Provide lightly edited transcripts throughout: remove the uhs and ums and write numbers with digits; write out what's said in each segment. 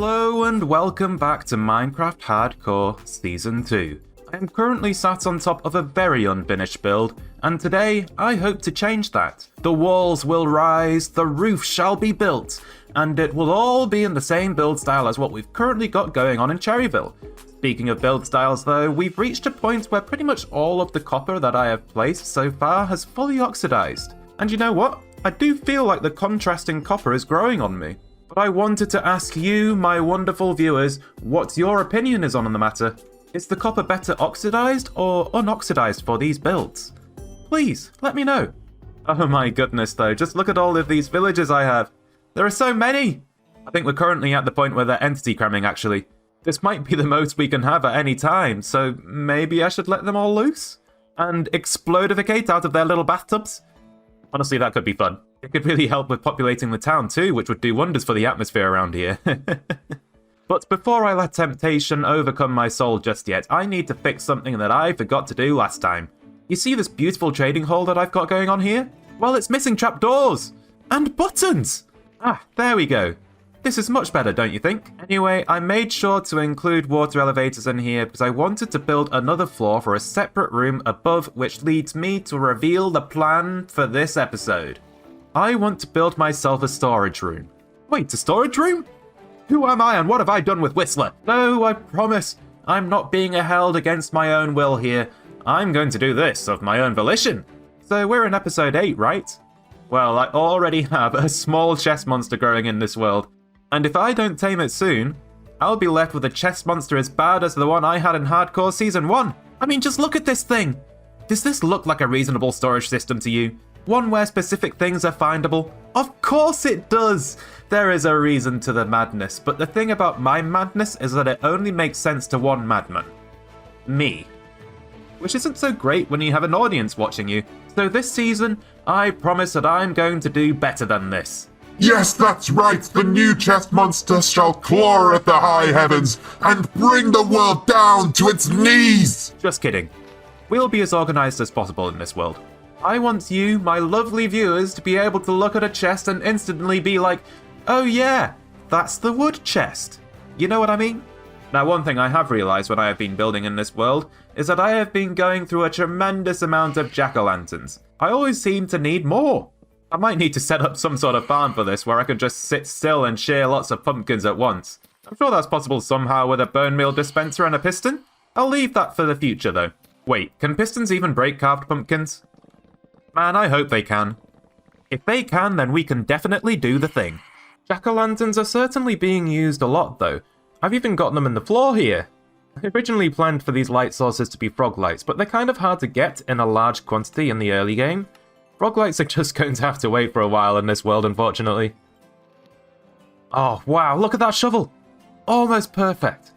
Hello and welcome back to Minecraft Hardcore Season 2. I am currently sat on top of a very unfinished build, and today I hope to change that. The walls will rise, the roof shall be built, and it will all be in the same build style as what we've currently got going on in Cherryville. Speaking of build styles though, we've reached a point where pretty much all of the copper that I have placed so far has fully oxidized. And you know what? I do feel like the contrasting copper is growing on me. But I wanted to ask you, my wonderful viewers, what your opinion is on the matter. Is the copper better oxidized or unoxidized for these builds? Please, let me know. Oh my goodness though, just look at all of these villagers I have. There are so many! I think we're currently at the point where they're entity cramming actually. This might be the most we can have at any time, so maybe I should let them all loose? And explodificate out of their little bathtubs? Honestly, that could be fun. It could really help with populating the town too, which would do wonders for the atmosphere around here. But before I let temptation overcome my soul just yet, I need to fix something that I forgot to do last time. You see this beautiful trading hall that I've got going on here? Well, it's missing trapdoors! And buttons! Ah, there we go. This is much better, don't you think? Anyway, I made sure to include water elevators in here because I wanted to build another floor for a separate room above, which leads me to reveal the plan for this episode. I want to build myself a storage room. Wait, a storage room? Who am I and what have I done with Whistler? No, I promise. I'm not being held against my own will here. I'm going to do this of my own volition. So we're in episode 8, right? Well, I already have a small chest monster growing in this world. And if I don't tame it soon, I'll be left with a chest monster as bad as the one I had in Hardcore Season 1. I mean, just look at this thing. Does this look like a reasonable storage system to you? One where specific things are findable? Of course it does! There is a reason to the madness, but the thing about my madness is that it only makes sense to one madman. Me. Which isn't so great when you have an audience watching you. So this season, I promise that I'm going to do better than this. Yes, that's right, the new chest monster shall claw at the high heavens and bring the world down to its knees! Just kidding. We'll be as organized as possible in this world. I want you, my lovely viewers, to be able to look at a chest and instantly be like, oh yeah, that's the wood chest. You know what I mean? Now, one thing I have realized when I have been building in this world is that I have been going through a tremendous amount of jack-o'-lanterns. I always seem to need more. I might need to set up some sort of farm for this where I can just sit still and shear lots of pumpkins at once. I'm sure that's possible somehow with a bone meal dispenser and a piston. I'll leave that for the future though. Wait, can pistons even break carved pumpkins? Man, I hope they can. If they can, then we can definitely do the thing. Jack-o'-lanterns are certainly being used a lot though. I've even got them in the floor here. I originally planned for these light sources to be frog lights, but they're kind of hard to get in a large quantity in the early game. Frog lights are just going to have to wait for a while in this world, unfortunately. Oh, wow, look at that shovel! Almost perfect.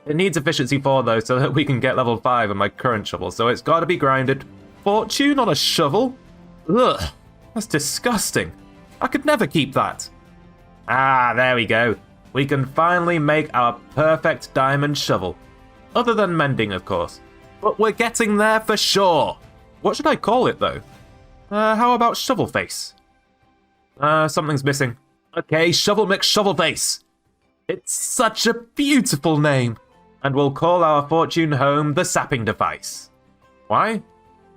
It needs efficiency 4 though, so that we can get level 5 on my current shovel, so it's got to be grinded. Fortune on a shovel? Ugh, that's disgusting. I could never keep that. Ah, there we go. We can finally make our perfect diamond shovel. Other than mending, of course. But we're getting there for sure. What should I call it though? How about Shovel Face? Something's missing. Okay, Shovel Mix Shovel Face. It's such a beautiful name. And we'll call our fortune home the Sapping Device. Why?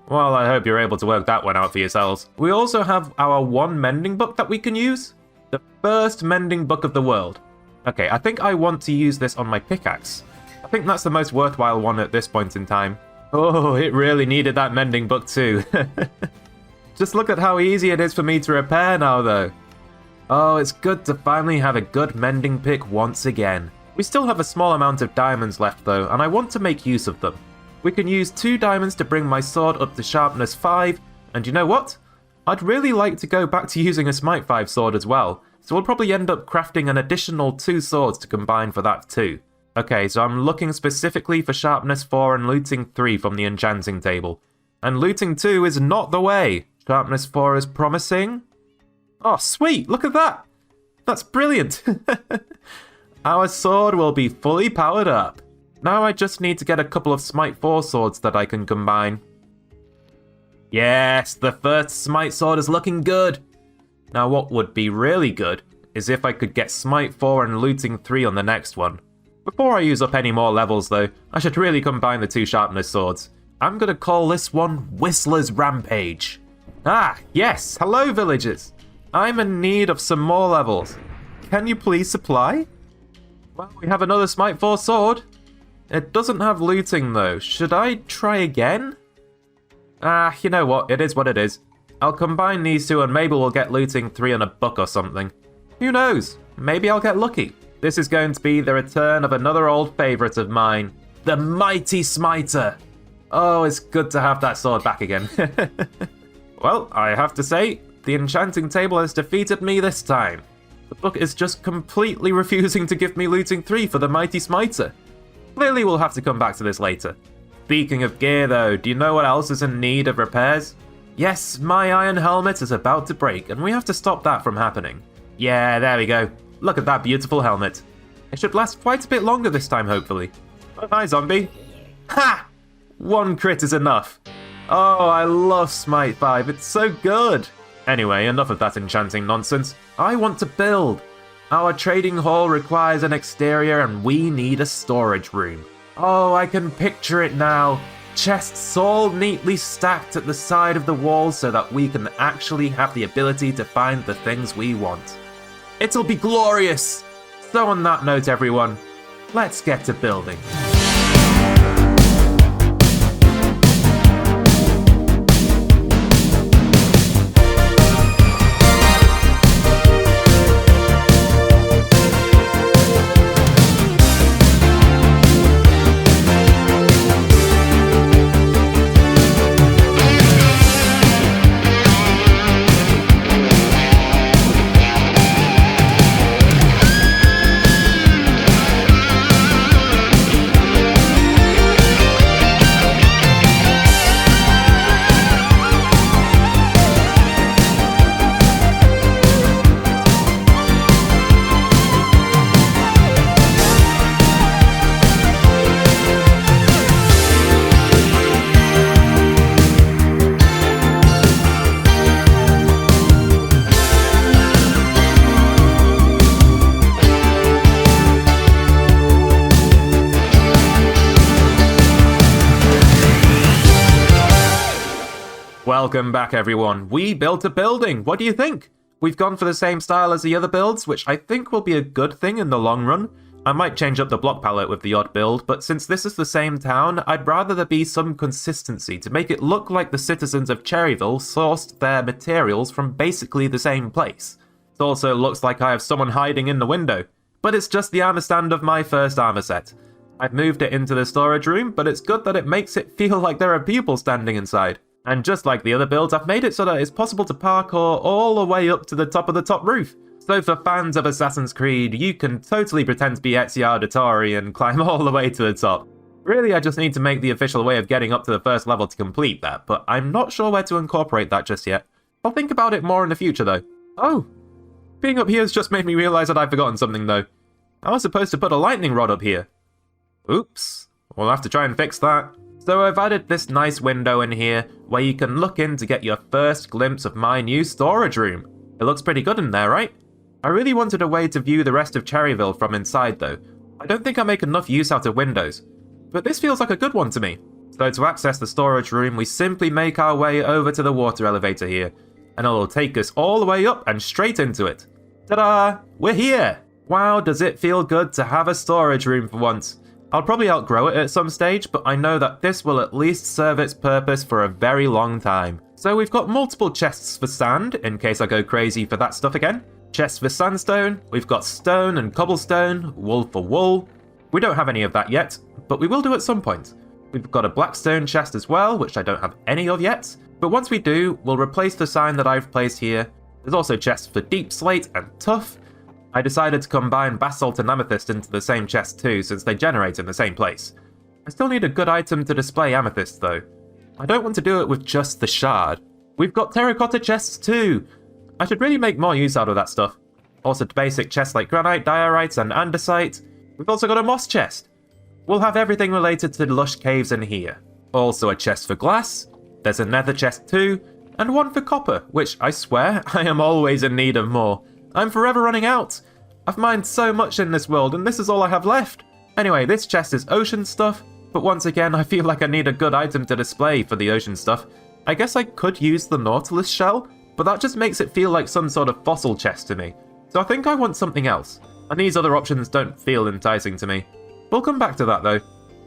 Well, I hope you're able to work that one out for yourselves. We also have our one mending book that we can use. The first mending book of the world. Okay, I think I want to use this on my pickaxe. I think that's the most worthwhile one at this point in time. Oh, it really needed that mending book too. Just look at how easy it is for me to repair now, though. Oh, it's good to finally have a good mending pick once again. We still have a small amount of diamonds left, though, and I want to make use of them. We can use 2 diamonds to bring my sword up to sharpness 5, and you know what? I'd really like to go back to using a smite 5 sword as well, so we'll probably end up crafting an additional 2 swords to combine for that too. Okay, so I'm looking specifically for sharpness 4 and looting 3 from the enchanting table. And looting 2 is not the way. Sharpness 4 is promising. Oh, sweet! Look at that! That's brilliant! Our sword will be fully powered up. Now I just need to get a couple of Smite 4 swords that I can combine. Yes, the first Smite sword is looking good. Now what would be really good is if I could get Smite 4 and Looting 3 on the next one. Before I use up any more levels though, I should really combine the two sharpness swords. I'm gonna call this one Whistler's Rampage. Ah, yes, hello villagers. I'm in need of some more levels. Can you please supply? Well, we have another Smite 4 sword. It doesn't have looting though. Should I try again? Ah, you know what, it is what it is. I'll combine these two and maybe we'll get looting 3 on a buck or something. Who knows? Maybe I'll get lucky. This is going to be the return of another old favourite of mine. The Mighty Smiter. Oh, it's good to have that sword back again. Well, I have to say, the enchanting table has defeated me this time. The book is just completely refusing to give me looting 3 for the Mighty Smiter. Clearly we'll have to come back to this later. Speaking of gear though, do you know what else is in need of repairs? Yes, my iron helmet is about to break and we have to stop that from happening. Yeah, there we go. Look at that beautiful helmet. It should last quite a bit longer this time, hopefully. Oh, hi, zombie. Ha! One crit is enough. Oh, I love Smite 5. It's so good. Anyway, enough of that enchanting nonsense. I want to build. Our trading hall requires an exterior and we need a storage room. Oh, I can picture it now. Chests all neatly stacked at the side of the wall so that we can actually have the ability to find the things we want. It'll be glorious! So on that note, everyone, let's get to building. Welcome back, everyone. We built a building. What do you think? We've gone for the same style as the other builds, which I think will be a good thing in the long run. I might change up the block palette with the odd build, but since this is the same town, I'd rather there be some consistency to make it look like the citizens of Cherryville sourced their materials from basically the same place. It also looks like I have someone hiding in the window, but it's just the armor stand of my first armor set. I've moved it into the storage room, but it's good that it makes it feel like there are people standing inside. And just like the other builds, I've made it so that it's possible to parkour all the way up to the top roof. So for fans of Assassin's Creed, you can totally pretend to be Ezio Auditore and climb all the way to the top. Really, I just need to make the official way of getting up to the first level to complete that, but I'm not sure where to incorporate that just yet. I'll think about it more in the future though. Oh, being up here has just made me realise that I've forgotten something though. I was supposed to put a lightning rod up here. Oops, we'll have to try and fix that. So I've added this nice window in here where you can look in to get your first glimpse of my new storage room. It looks pretty good in there, right? I really wanted a way to view the rest of Cherryville from inside though. I don't think I make enough use out of windows, but this feels like a good one to me. So to access the storage room, we simply make our way over to the water elevator here, and it'll take us all the way up and straight into it. Ta-da! We're here! Wow, does it feel good to have a storage room for once. I'll probably outgrow it at some stage, but I know that this will at least serve its purpose for a very long time. So we've got multiple chests for sand, in case I go crazy for that stuff again. Chests for sandstone, we've got stone and cobblestone, wool for wool. We don't have any of that yet, but we will do at some point. We've got a blackstone chest as well, which I don't have any of yet, but once we do, we'll replace the sign that I've placed here. There's also chests for deep slate and tough. I decided to combine basalt and amethyst into the same chest too, since they generate in the same place. I still need a good item to display amethyst though. I don't want to do it with just the shard. We've got terracotta chests too! I should really make more use out of that stuff. Also basic chests like granite, diorite and andesite. We've also got a moss chest. We'll have everything related to lush caves in here. Also a chest for glass, there's a nether chest too, and one for copper, which I swear I am always in need of more. I'm forever running out. I've mined so much in this world, and this is all I have left. Anyway, this chest is ocean stuff, but once again, I feel like I need a good item to display for the ocean stuff. I guess I could use the Nautilus shell, but that just makes it feel like some sort of fossil chest to me. So I think I want something else, and these other options don't feel enticing to me. We'll come back to that though.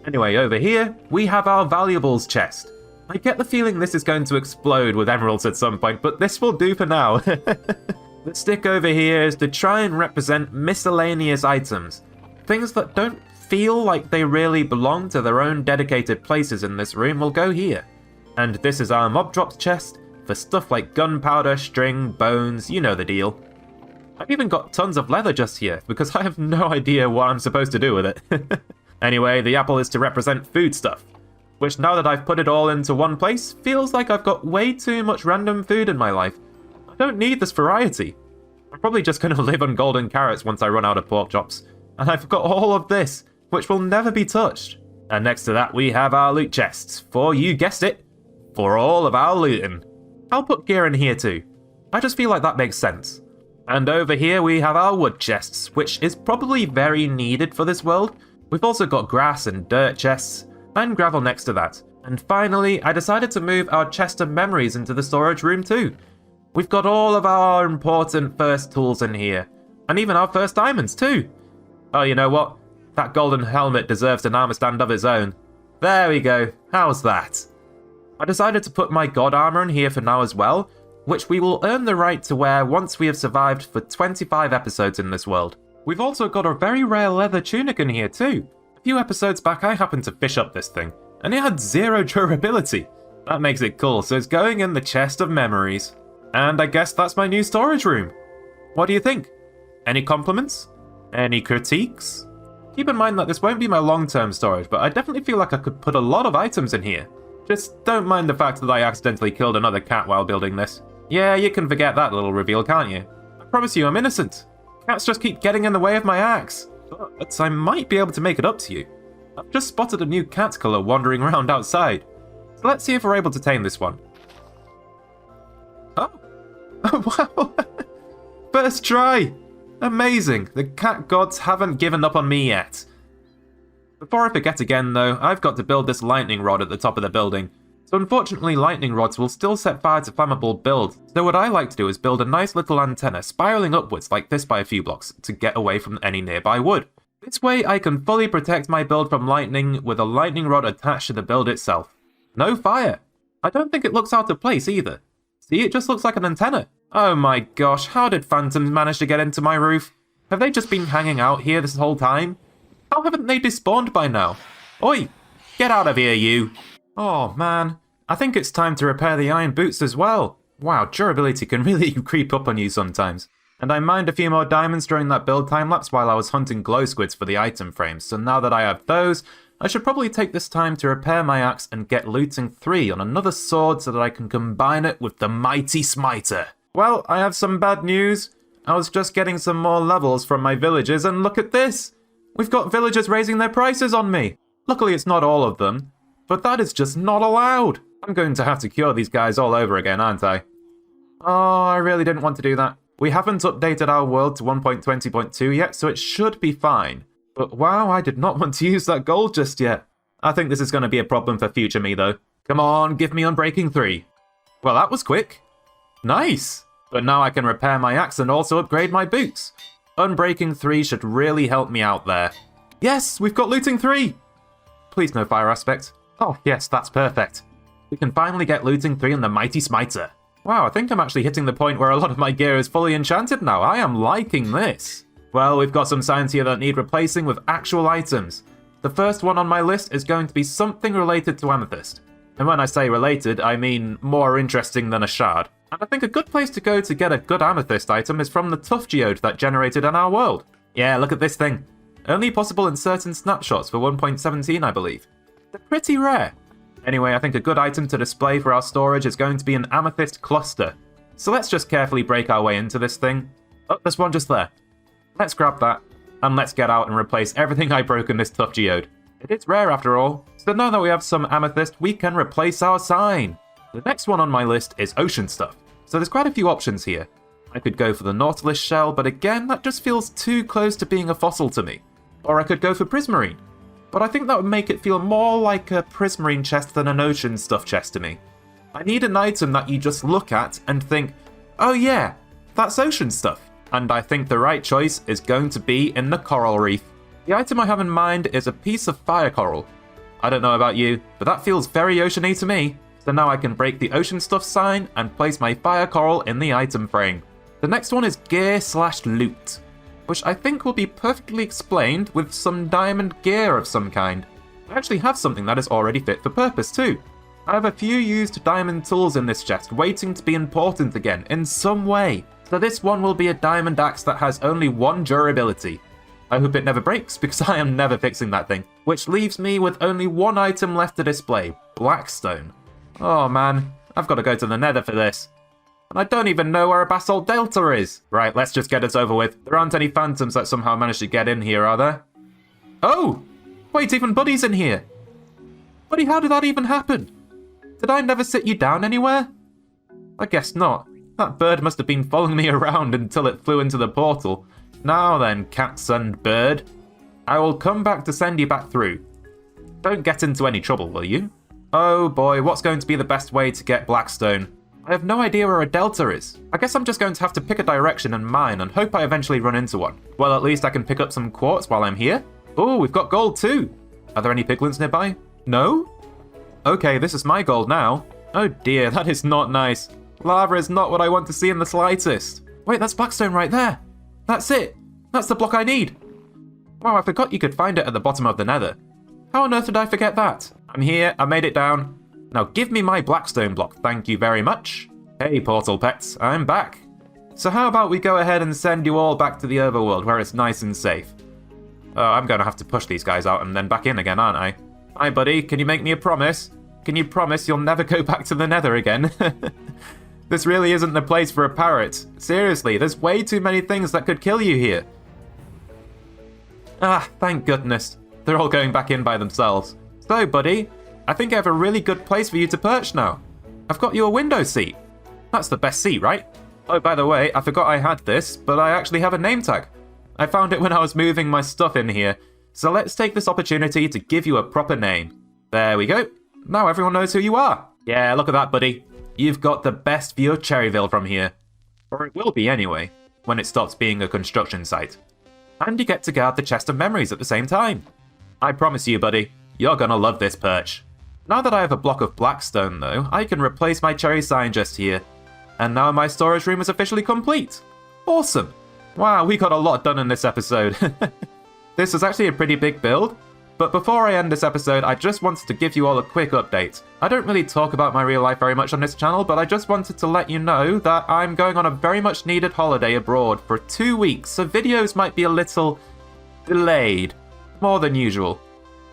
Anyway, over here, we have our valuables chest. I get the feeling this is going to explode with emeralds at some point, but this will do for now. The stick over here is to try and represent miscellaneous items. Things that don't feel like they really belong to their own dedicated places in this room will go here. And this is our mob drops chest, for stuff like gunpowder, string, bones, you know the deal. I've even got tons of leather just here, because I have no idea what I'm supposed to do with it. Anyway, the apple is to represent food stuff, which now that I've put it all into one place, feels like I've got way too much random food in my life. I don't need this variety. I'm probably just going to live on golden carrots once I run out of pork chops. And I've got all of this, which will never be touched. And next to that we have our loot chests, for you guessed it, for all of our looting. I'll put gear in here too. I just feel like that makes sense. And over here we have our wood chests, which is probably very needed for this world. We've also got grass and dirt chests, and gravel next to that. And finally, I decided to move our chest of memories into the storage room too. We've got all of our important first tools in here, and even our first diamonds too. Oh, you know what? That golden helmet deserves an armor stand of its own. There we go. How's that? I decided to put my god armor in here for now as well, which we will earn the right to wear once we have survived for 25 episodes in this world. We've also got a very rare leather tunic in here too. A few episodes back I happened to fish up this thing, and it had 0 durability. That makes it cool, so it's going in the chest of memories. And I guess that's my new storage room. What do you think? Any compliments? Any critiques? Keep in mind that this won't be my long-term storage, but I definitely feel like I could put a lot of items in here. Just don't mind the fact that I accidentally killed another cat while building this. Yeah, you can forget that little reveal, can't you? I promise you I'm innocent. Cats just keep getting in the way of my axe. But I might be able to make it up to you. I've just spotted a new cat colour wandering around outside. So let's see if we're able to tame this one. Oh! Oh, wow! First try! Amazing! The cat gods haven't given up on me yet. Before I forget again though, I've got to build this lightning rod at the top of the building. So unfortunately lightning rods will still set fire to flammable builds, so what I like to do is build a nice little antenna spiraling upwards like this by a few blocks to get away from any nearby wood. This way I can fully protect my build from lightning with a lightning rod attached to the build itself. No fire! I don't think it looks out of place either. See, it just looks like an antenna. Oh my gosh, how did phantoms manage to get into my roof? Have they just been hanging out here this whole time? How haven't they despawned by now? Oi! Get out of here, you! Oh man, I think it's time to repair the iron boots as well. Wow, durability can really creep up on you sometimes. And I mined a few more diamonds during that build time-lapse while I was hunting glow squids for the item frames, so now that I have those, I should probably take this time to repair my axe and get looting 3 on another sword so that I can combine it with the mighty smiter. Well, I have some bad news. I was just getting some more levels from my villagers and look at this! We've got villagers raising their prices on me! Luckily it's not all of them, but that is just not allowed! I'm going to have to cure these guys all over again, aren't I? Oh, I really didn't want to do that. We haven't updated our world to 1.20.2 yet, so it should be fine. But wow, I did not want to use that gold just yet. I think this is going to be a problem for future me though. Come on, give me Unbreaking 3. Well, that was quick. Nice! But now I can repair my axe and also upgrade my boots. Unbreaking 3 should really help me out there. Yes, we've got looting 3! Please no fire aspect. Oh yes, that's perfect. We can finally get looting 3 and the mighty smiter. Wow, I think I'm actually hitting the point where a lot of my gear is fully enchanted now. I am liking this. Well, we've got some signs here that need replacing with actual items. The first one on my list is going to be something related to amethyst. And when I say related, I mean more interesting than a shard. And I think a good place to go to get a good amethyst item is from the tough geode that generated in our world. Yeah, look at this thing. Only possible in certain snapshots for 1.17, I believe. They're pretty rare. Anyway, I think a good item to display for our storage is going to be an amethyst cluster. So let's just carefully break our way into this thing. Oh, there's one just there. Let's grab that, and let's get out and replace everything I broke in this tough geode. It is rare after all, so now that we have some amethyst, we can replace our sign. The next one on my list is ocean stuff, so there's quite a few options here. I could go for the Nautilus shell, but again, that just feels too close to being a fossil to me. Or I could go for Prismarine, but I think that would make it feel more like a Prismarine chest than an ocean stuff chest to me. I need an item that you just look at and think, oh yeah, that's ocean stuff. And I think the right choice is going to be in the coral reef. The item I have in mind is a piece of fire coral. I don't know about you, but that feels very ocean-y to me. So now I can break the ocean stuff sign and place my fire coral in the item frame. The next one is gear/loot, which I think will be perfectly explained with some diamond gear of some kind. I actually have something that is already fit for purpose too. I have a few used diamond tools in this chest waiting to be important again in some way. So this one will be a diamond axe that has only 1 durability. I hope it never breaks because I am never fixing that thing. Which leaves me with only 1 item left to display, Blackstone. Oh man, I've got to go to the nether for this. And I don't even know where a basalt delta is. Right, let's just get it over with. There aren't any phantoms that somehow managed to get in here, are there? Oh! Wait, even Buddy's in here. Buddy, how did that even happen? Did I never sit you down anywhere? I guess not. That bird must have been following me around until it flew into the portal. Now then, cat and bird. I will come back to send you back through. Don't get into any trouble, will you? Oh boy, what's going to be the best way to get Blackstone? I have no idea where a delta is. I guess I'm just going to have to pick a direction and mine and hope I eventually run into one. Well, at least I can pick up some quartz while I'm here. Oh, we've got gold too. Are there any piglins nearby? No? Okay, this is my gold now. Oh dear, that is not nice. Lava is not what I want to see in the slightest. Wait, that's Blackstone right there. That's it. That's the block I need. Wow, I forgot you could find it at the bottom of the nether. How on earth did I forget that? I'm here, I made it down. Now give me my Blackstone block, thank you very much. Hey portal pets, I'm back. So how about we go ahead and send you all back to the overworld where it's nice and safe. Oh, I'm going to have to push these guys out and then back in again, aren't I? Hi buddy, can you make me a promise? Can you promise you'll never go back to the nether again? This really isn't the place for a parrot. Seriously, there's way too many things that could kill you here. Ah, thank goodness. They're all going back in by themselves. So, buddy, I think I have a really good place for you to perch now. I've got you a window seat. That's the best seat, right? Oh, by the way, I forgot I had this, but I actually have a name tag. I found it when I was moving my stuff in here. So let's take this opportunity to give you a proper name. There we go. Now everyone knows who you are. Yeah, look at that, buddy. You've got the best view of Cherryville from here. Or it will be anyway, when it stops being a construction site. And you get to guard the chest of memories at the same time. I promise you, buddy, you're gonna love this perch. Now that I have a block of Blackstone, though, I can replace my cherry sign just here. And now my storage room is officially complete. Awesome. Wow, we got a lot done in this episode. This was actually a pretty big build. But before I end this episode, I just wanted to give you all a quick update. I don't really talk about my real life very much on this channel, but I just wanted to let you know that I'm going on a very much needed holiday abroad for 2 weeks, so videos might be a little delayed, more than usual,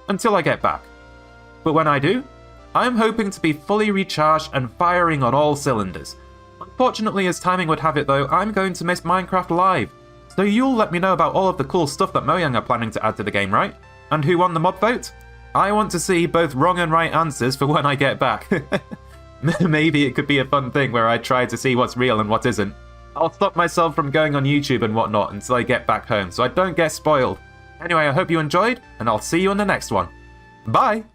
until I get back. But when I do, I'm hoping to be fully recharged and firing on all cylinders. Unfortunately, as timing would have it though, I'm going to miss Minecraft Live. So you'll let me know about all of the cool stuff that Mojang are planning to add to the game, right? And who won the mob vote? I want to see both wrong and right answers for when I get back. Maybe it could be a fun thing where I try to see what's real and what isn't. I'll stop myself from going on YouTube and whatnot until I get back home so I don't get spoiled. Anyway, I hope you enjoyed, and I'll see you in the next one. Bye!